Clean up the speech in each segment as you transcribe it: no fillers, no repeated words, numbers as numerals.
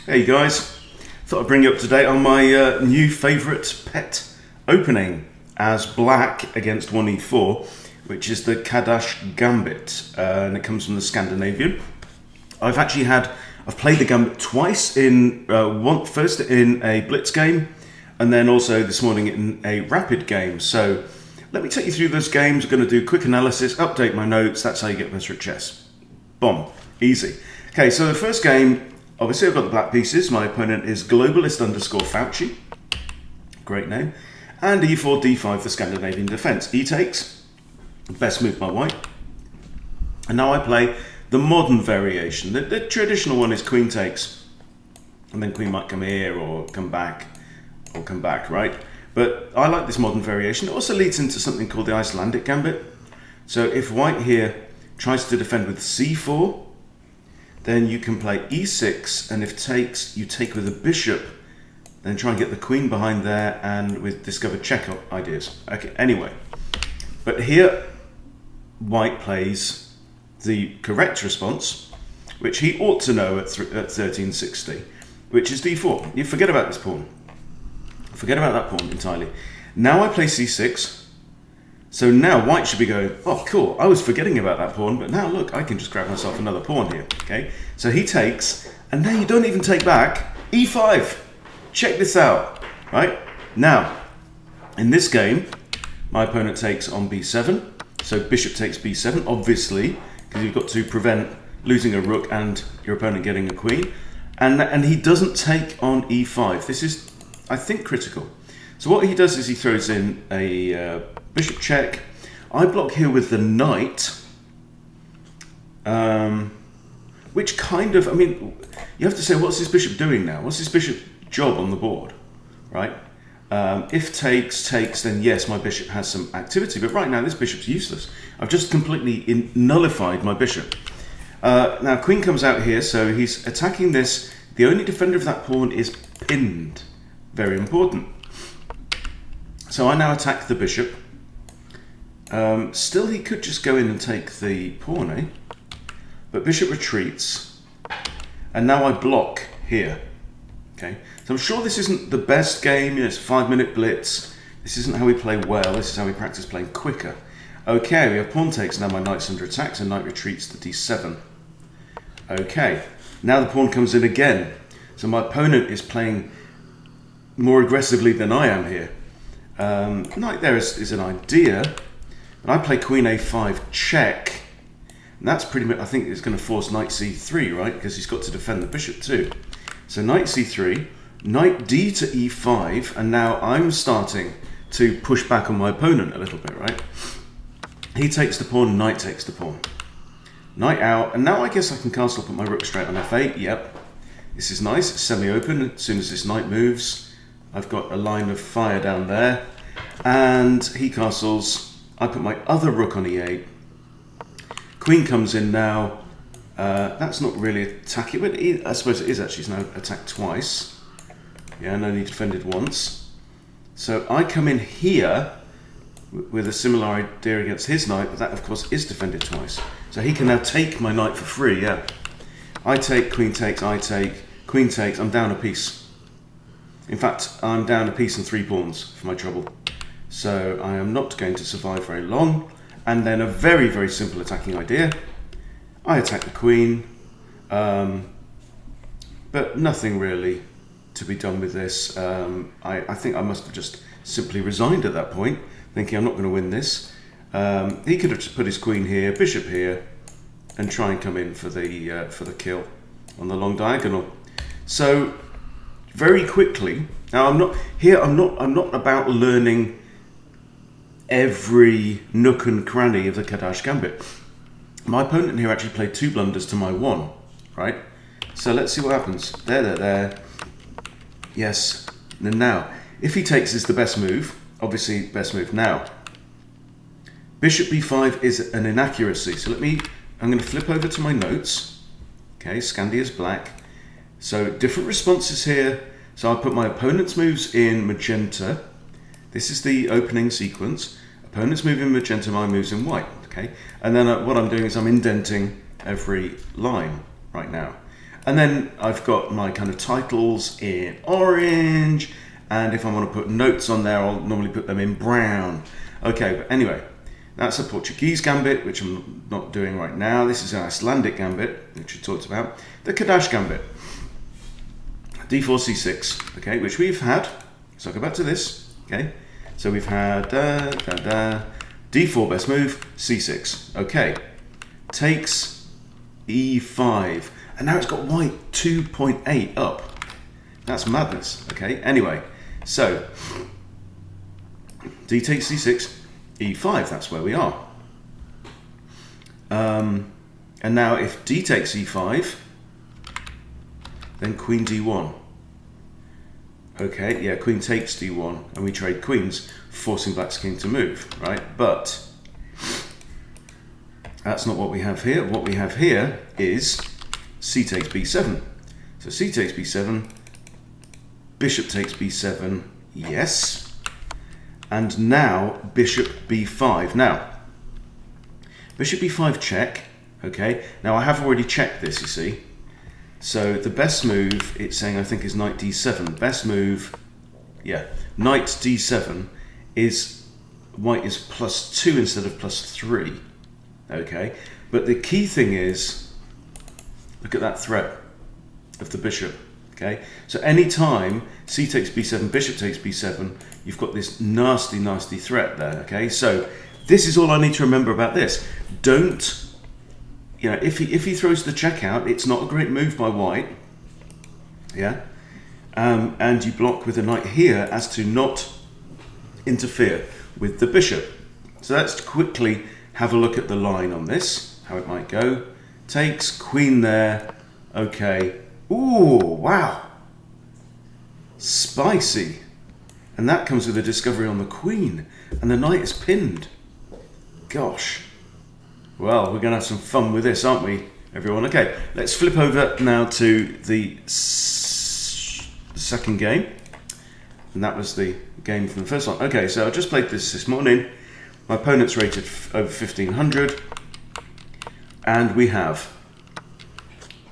Hey guys, thought I'd bring you up to date on my new favourite pet opening as black against 1e4, which is the Kádas Gambit, and it comes from the Scandinavian. I've played the Gambit twice, first in a blitz game, and then also this morning in a rapid game. So let me take you through those games. I'm going to do a quick analysis, update my notes. That's how you get better at chess. Bomb. Easy. Okay, so the first game, obviously I've got the black pieces. My opponent is Globalist_Fauci. Great name. And e4, d5 for Scandinavian defense. E takes. Best move by white. And now I play the modern variation. The traditional one is queen takes. And then queen might come here or come back, right? But I like this modern variation. It also leads into something called the Icelandic Gambit. So if white here tries to defend with c4, then you can play e6, and if takes, you take with a bishop, then try and get the queen behind there, and with discovered check ideas. Okay, anyway. But here, white plays the correct response, which he ought to know at 1360, which is d4. You forget about this pawn. Forget about that pawn entirely. Now I play c6. So now white should be going, oh cool, I was forgetting about that pawn, but now look, I can just grab myself another pawn here, okay? So he takes, and now you don't even take back, e5. Check this out, right? Now, in this game, my opponent takes on b7, so bishop takes b7, obviously, because you've got to prevent losing a rook and your opponent getting a queen, and he doesn't take on e5. This is, I think, critical. So what he does is he throws in a bishop check. I block here with the knight, which kind of, I mean, you have to say, what's this bishop doing now? What's this bishop's job on the board, right? If takes, then yes, my bishop has some activity, but right now this bishop's useless. I've just completely nullified my bishop. Now queen comes out here, so he's attacking this. The only defender of that pawn is pinned. Very important. So I now attack the bishop. Still, he could just go in and take the pawn, eh? But bishop retreats, and now I block here. Okay, so I'm sure this isn't the best game. You know, it's a 5-minute blitz. This isn't how we play well. This is how we practice playing quicker. Okay, we have pawn takes. Now my knight's under attack, so knight retreats to d7. Okay, now the pawn comes in again. So my opponent is playing more aggressively than I am here. Knight there is an idea, but I play queen a5 check, and that's pretty much, I think it's going to force knight c3, right? Because he's got to defend the bishop too. So knight c3, knight d to e5, and now I'm starting to push back on my opponent a little bit, right? He takes the pawn, knight takes the pawn. Knight out, and now I guess I can castle put my rook straight on f8, yep. This is nice, it's semi-open. As soon as this knight moves, I've got a line of fire down there, and he castles. I put my other rook on e8. Queen comes in now. That's not really attacking, but I suppose it is actually. It's now attacked twice. Yeah, and only defended once. So I come in here with a similar idea against his knight, but that of course is defended twice. So he can now take my knight for free, yeah. I take, queen takes, I take, queen takes, I'm down a piece. In fact, I'm down a piece and 3 pawns for my trouble. So I am not going to survive very long. And then a very, very simple attacking idea. I attack the queen. But nothing really to be done with this. I think I must have just simply resigned at that point, thinking I'm not going to win this. He could have just put his queen here, bishop here, and try and come in for the kill on the long diagonal. So very quickly, now I'm not about learning every nook and cranny of the Kádas Gambit. My opponent here actually played 2 blunders to my 1, right? So let's see what happens. There. Yes. And now, if he takes is the best move, obviously best move now. Bishop b5 is an inaccuracy. So I'm going to flip over to my notes. Okay, Scandi is black. So different responses here. So I put my opponent's moves in magenta. This is the opening sequence. Opponent's move in magenta, my moves in white. Okay, and then what I'm doing is I'm indenting every line right now. And then I've got my kind of titles in orange, and if I want to put notes on there, I'll normally put them in brown. Okay, but anyway, that's a Portuguese gambit, which I'm not doing right now. This is an Icelandic gambit, which we talked about. The Kádas Gambit. D4, C6, okay, which we've had. So I'll go back to this, okay. So we've had D4 best move, C6, okay. Takes E5, and now it's got white 2.8 up. That's madness, okay. Anyway, so D takes C6, E5, that's where we are. And now if D takes E5, then Queen D1. Okay, yeah, Queen takes D1, and we trade queens, forcing Black's king to move, right? But that's not what we have here. What we have here is C takes B7. So C takes B7, Bishop takes B7, yes. And now Bishop B5. Now, Bishop B5 check, okay. Now I have already checked this, you see. So the best move, it's saying, I think, is knight d7. Best move, yeah, knight d7 is, white is +2 instead of +3. Okay, but the key thing is, look at that threat of the bishop. Okay, so anytime c takes b7, bishop takes b7, you've got this nasty, nasty threat there. Okay, so this is all I need to remember about this. Don't, you know, if he throws the check out, it's not a great move by white. Yeah, and you block with a knight here as to not interfere with the bishop. So let's quickly have a look at the line on this, how it might go. Takes, queen there, okay. Ooh, wow. Spicy. And that comes with a discovery on the queen, and the knight is pinned. Gosh. Well, we're going to have some fun with this, aren't we, everyone? Okay, let's flip over now to the second game. And that was the game from the first one. Okay, so I just played this morning. My opponent's rated over 1500. And we have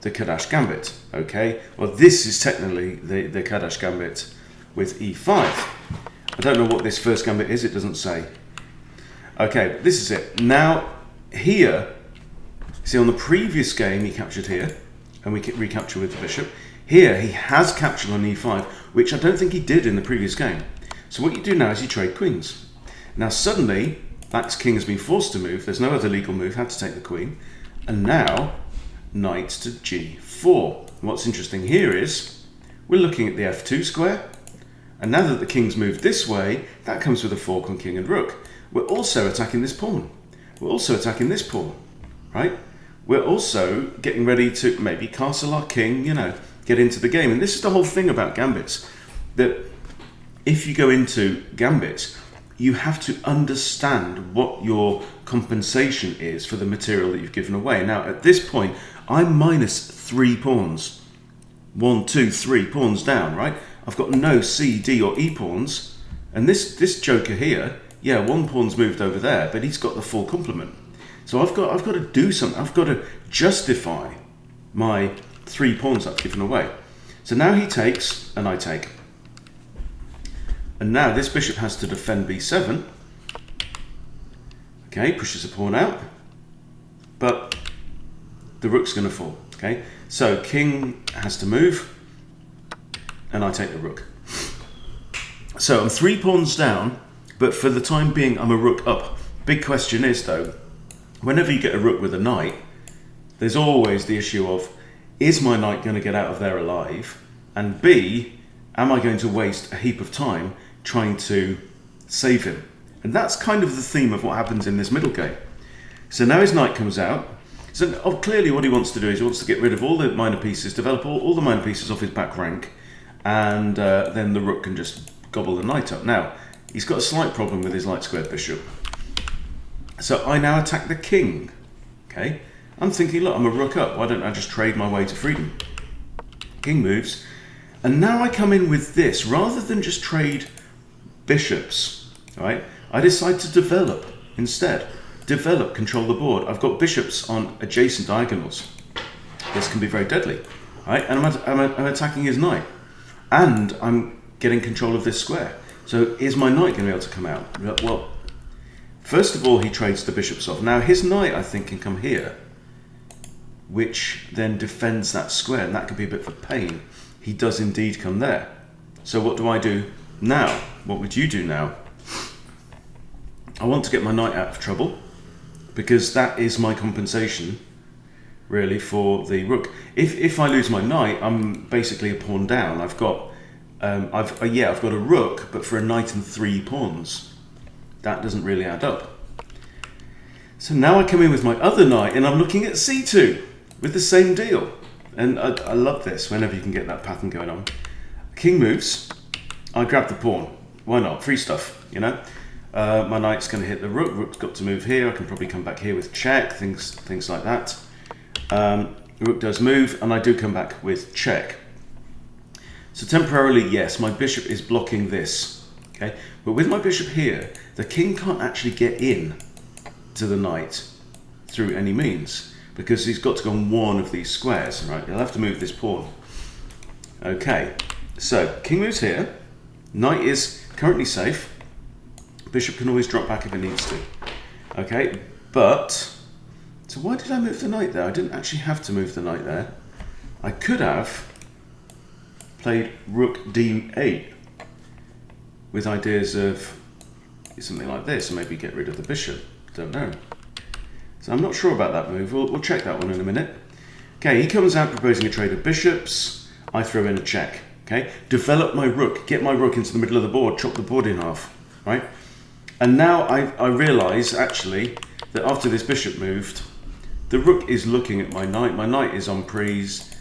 the Kádas Gambit. Okay, well, this is technically the Kádas Gambit with e5. I don't know what this first gambit is, it doesn't say. Okay, this is it. Now, here, see, on the previous game he captured here, and we recapture with the bishop. Here he has captured on e5, which I don't think he did in the previous game. So what you do now is you trade queens. Now suddenly Black's king has been forced to move. There's no other legal move, had to take the queen, and now knight to g4. And what's interesting here is we're looking at the f2 square, and now that the king's moved this way, that comes with a fork on king and rook. We're also attacking this pawn. We're also attacking this pawn, right? We're also getting ready to maybe castle our king, you know, get into the game. And this is the whole thing about gambits, that if you go into gambits, you have to understand what your compensation is for the material that you've given away. Now, at this point, I'm minus 3 pawns. 1, 2, 3 pawns down, right? I've got no C, D, or E pawns. And this joker here, yeah, 1 pawn's moved over there, but he's got the full complement. So I've got to do something. I've got to justify my 3 pawns I've given away. So now he takes, and I take. And now this bishop has to defend b7. Okay, pushes a pawn out, but the rook's going to fall. Okay, so king has to move, and I take the rook. So I'm 3 pawns down, but for the time being, I'm a rook up. Big question is, though, whenever you get a rook with a knight, there's always the issue of, is my knight going to get out of there alive? And B, am I going to waste a heap of time trying to save him? And that's kind of the theme of what happens in this middle game. So now his knight comes out. So clearly what he wants to do is he wants to get rid of all the minor pieces, develop all the minor pieces off his back rank, and then the rook can just gobble the knight up. Now, he's got a slight problem with his light squared bishop. So I now attack the king. Okay, I'm thinking, look, I'm a rook up. Why don't I just trade my way to freedom? King moves. And now I come in with this. Rather than just trade bishops, right, I decide to develop instead. Develop, control the board. I've got bishops on adjacent diagonals. This can be very deadly. right? And I'm attacking his knight, and I'm getting control of this square. So is my knight going to be able to come out? Well, first of all, he trades the bishops off. Now his knight, I think, can come here, which then defends that square, and that could be a bit of a pain. He does indeed come there. So what do I do now? What would you do now? I want to get my knight out of trouble, because that is my compensation, really, for the rook. If I lose my knight, I'm basically a pawn down. I've got I've got a rook, but for a knight and 3 pawns, that doesn't really add up. So now I come in with my other knight, and I'm looking at c2 with the same deal. And I love this whenever you can get that pattern going on. King moves, I grab the pawn. Why not? Free stuff, you know. My knight's going to hit the rook. Rook's got to move here. I can probably come back here with check, things like that. Rook does move, and I do come back with check. So temporarily, yes, my bishop is blocking this. Okay, but with my bishop here, the king can't actually get in to the knight through any means, because he's got to go on one of these squares. Right, he'll have to move this pawn. Okay, so king moves here. Knight is currently safe. Bishop can always drop back if it needs to. Okay, but so why did I move the knight there? I didn't actually have to move the knight there. I could have played rook d8 with ideas of something like this, and maybe get rid of the bishop. Don't know. So I'm not sure about that move. We'll check that one in a minute. Okay, he comes out proposing a trade of bishops. I throw in a check. Okay, develop my rook, get my rook into the middle of the board, chop the board in half, right? And now I realise, actually, that after this bishop moved, the rook is looking at my knight. My knight is on prise,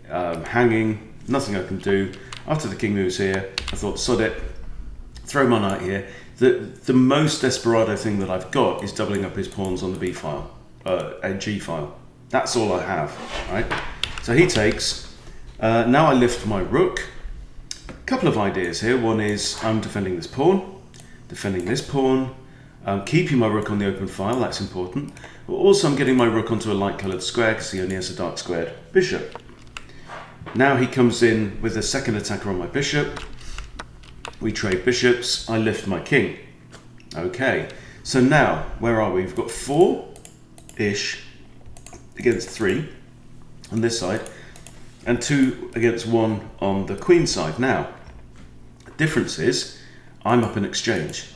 hanging, nothing I can do. After the king moves here, I thought, sod it, throw my knight here. The most desperado thing that I've got is doubling up his pawns on the b file, a g file. That's all I have, right? So he takes. Now I lift my rook. A couple of ideas here. One is I'm defending this pawn. Defending this pawn, keeping my rook on the open file, that's important. But also I'm getting my rook onto a light coloured square because he only has a dark squared bishop. Now he comes in with a second attacker on my bishop. We trade bishops, I lift my king. Okay, so now, where are we? We've got 4-ish against 3 on this side, and 2 against 1 on the queen side. Now, the difference is, I'm up in exchange.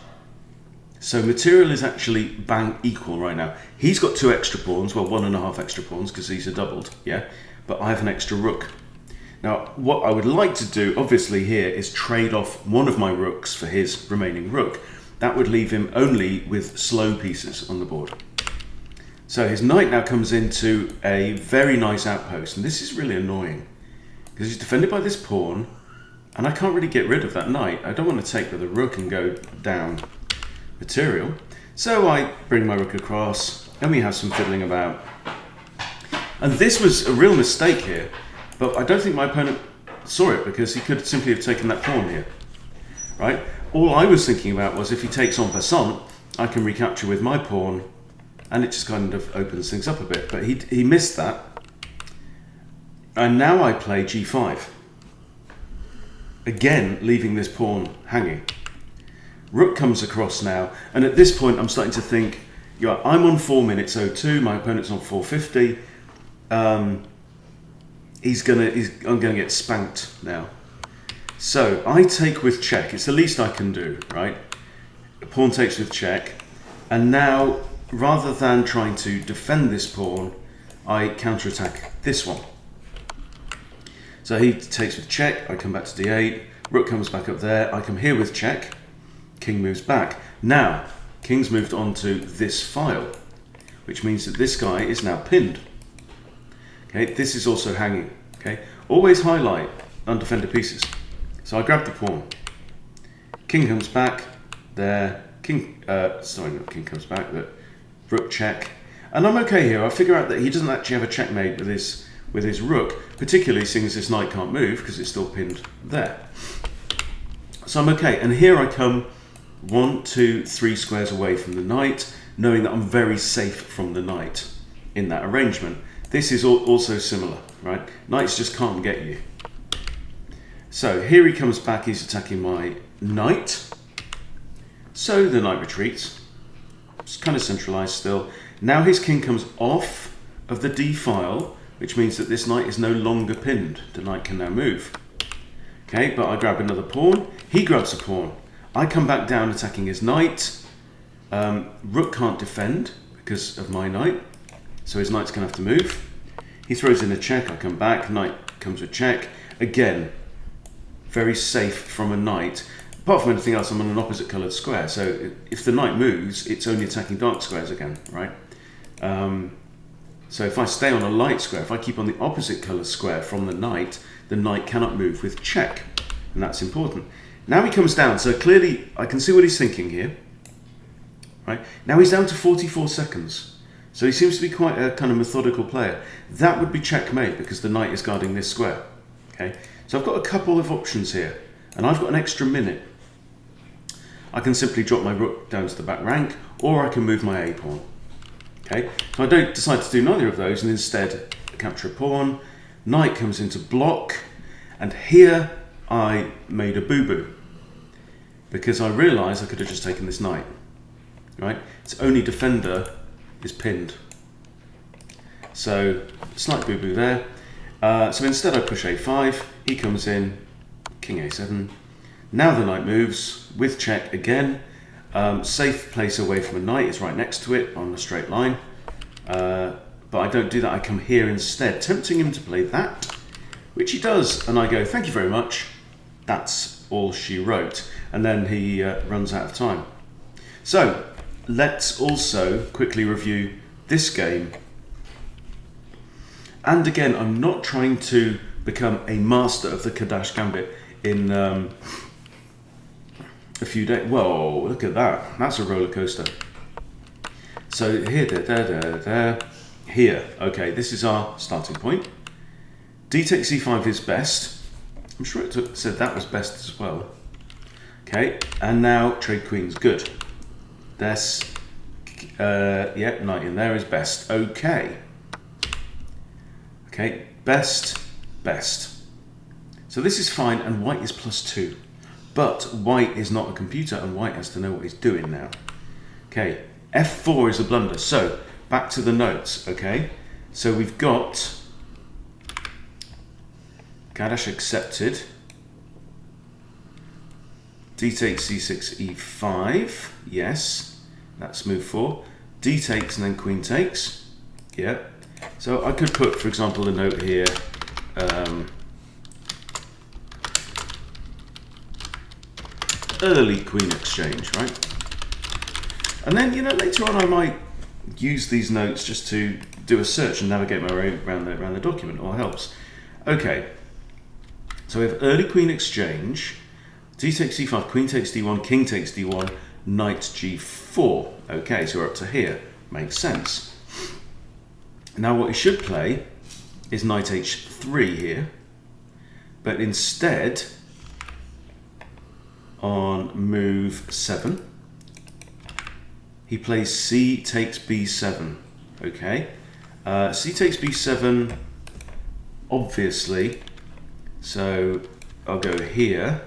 So material is actually bang equal right now. He's got 2 extra pawns, well 1.5 extra pawns because these are doubled, yeah? But I have an extra rook. Now, what I would like to do, obviously here, is trade off one of my rooks for his remaining rook. That would leave him only with slow pieces on the board. So his knight now comes into a very nice outpost, and this is really annoying because he's defended by this pawn, and I can't really get rid of that knight. I don't want to take with the rook and go down material. So I bring my rook across, and we have some fiddling about. And this was a real mistake here, but I don't think my opponent saw it because he could simply have taken that pawn here, right? All I was thinking about was if he takes en passant, I can recapture with my pawn, and it just kind of opens things up a bit. But he missed that. And now I play g5. Again, leaving this pawn hanging. Rook comes across now, and at this point I'm starting to think, yeah, I'm on 4 minutes 02, my opponent's on 4:50. I'm gonna get spanked now. So I take with check. It's the least I can do, right? Pawn takes with check, and now rather than trying to defend this pawn, I counterattack this one. So he takes with check, I come back to d8, rook comes back up there, I come here with check, king moves back. Now, king's moved on to this file, which means that this guy is now pinned. Okay, this is also hanging. Okay, always highlight undefended pieces. So I grab the pawn. King comes back, there, king, sorry, not king comes back, but rook check. And I'm okay here. I figure out that he doesn't actually have a checkmate with his rook, particularly seeing as this knight can't move because it's still pinned there. So I'm okay, and here I come 1, 2, 3 squares away from the knight, knowing that I'm very safe from the knight in that arrangement. This is also similar, right? Knights just can't get you. So here he comes back, he's attacking my knight. So the knight retreats. It's kind of centralized still. Now his king comes off of the d file, which means that this knight is no longer pinned. The knight can now move. Okay, but I grab another pawn. He grabs a pawn. I come back down attacking his knight. Rook can't defend because of my knight, so his knight's going to have to move. He throws in a check. I come back. Knight comes with check. Again, very safe from a knight. Apart from anything else, I'm on an opposite coloured square, so if the knight moves, it's only attacking dark squares again, right? So if I stay on a light square, if I keep on the opposite colour square from the knight cannot move with check, and that's important. Now he comes down, so clearly I can see what he's thinking here. Right? Now he's down to 44 seconds, so he seems to be quite a kind of methodical player. That would be checkmate because the knight is guarding this square. Okay, so I've got a couple of options here, and I've got an extra minute. I can simply drop my rook down to the back rank, or I can move my a pawn. Okay, so I don't decide to do neither of those, and instead capture a pawn. Knight comes into block, and here I made a boo-boo because I realised I could have just taken this knight. Right, its only defender is pinned. So slight boo-boo there. So instead I push a5. He comes in, king a7. Now the knight moves with check again. Safe place away from a knight is right next to it on a straight line. But I don't do that, I come here instead, tempting him to play that, which he does, and I go, thank you very much, that's all she wrote. And then he runs out of time. So let's also quickly review this game. And again, I'm not trying to become a master of the Kádas Gambit in a few days. Whoa, look at that. That's a roller coaster. So here, there, here. Okay, this is our starting point. D takes c5 is best. I'm sure it said that was best as well. Okay, and now trade queen's good. This, yeah, knight in there is best. Okay. Okay, best. So this is fine, and white is +2. But white is not a computer, and white has to know what he's doing now. Okay, f4 is a blunder. So back to the notes, okay? So we've got Kádas accepted. D takes c6, e5, yes, that's move 4. D takes and then queen takes, yeah. So I could put, for example, a note here, early queen exchange, right? And then, you know, later on I might use these notes just to do a search and navigate my way around the document, all helps. Okay, so we have early queen exchange, D takes c5, queen takes d1, king takes d1, knight g4. Okay, so we're up to here, makes sense. Now what he should play is knight h3 here, but instead on move 7 he plays c takes b7. Okay, c takes b7 obviously, so I'll go here,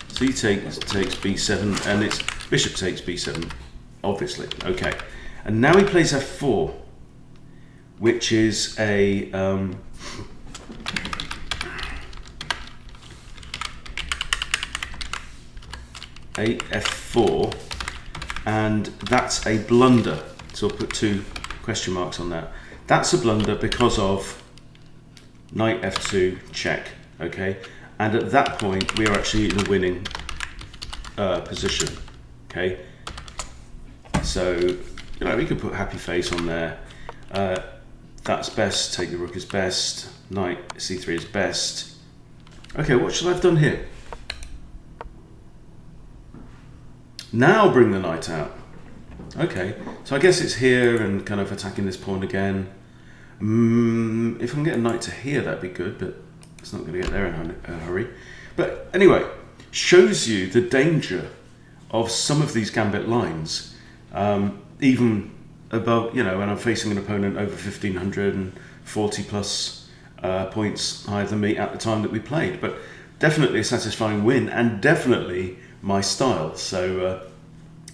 c takes b7, and it's bishop takes b7 obviously. Okay, and now he plays f4, which is a f4, and that's a blunder. So I'll put 2 question marks on that. That's a blunder because of knight f2 check. Okay, and at that point we are actually in a winning position. Okay, so you know, we could put happy face on there. That's best. Take the rook is best. Knight c3 is best. Okay, what should I have done here? Now bring the knight out. Okay, so I guess it's here and kind of attacking this pawn again. If I can get a knight to here, that'd be good, but it's not going to get there in a hurry. But anyway, shows you the danger of some of these gambit lines. even above, when I'm facing an opponent over 1,500 and 40 plus points higher than me at the time that we played. But definitely a satisfying win, and definitely my style. So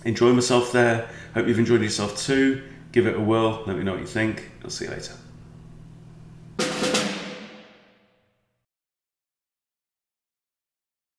enjoy myself there. Hope you've enjoyed yourself too. Give it a whirl. Let me know what you think. I'll see you later.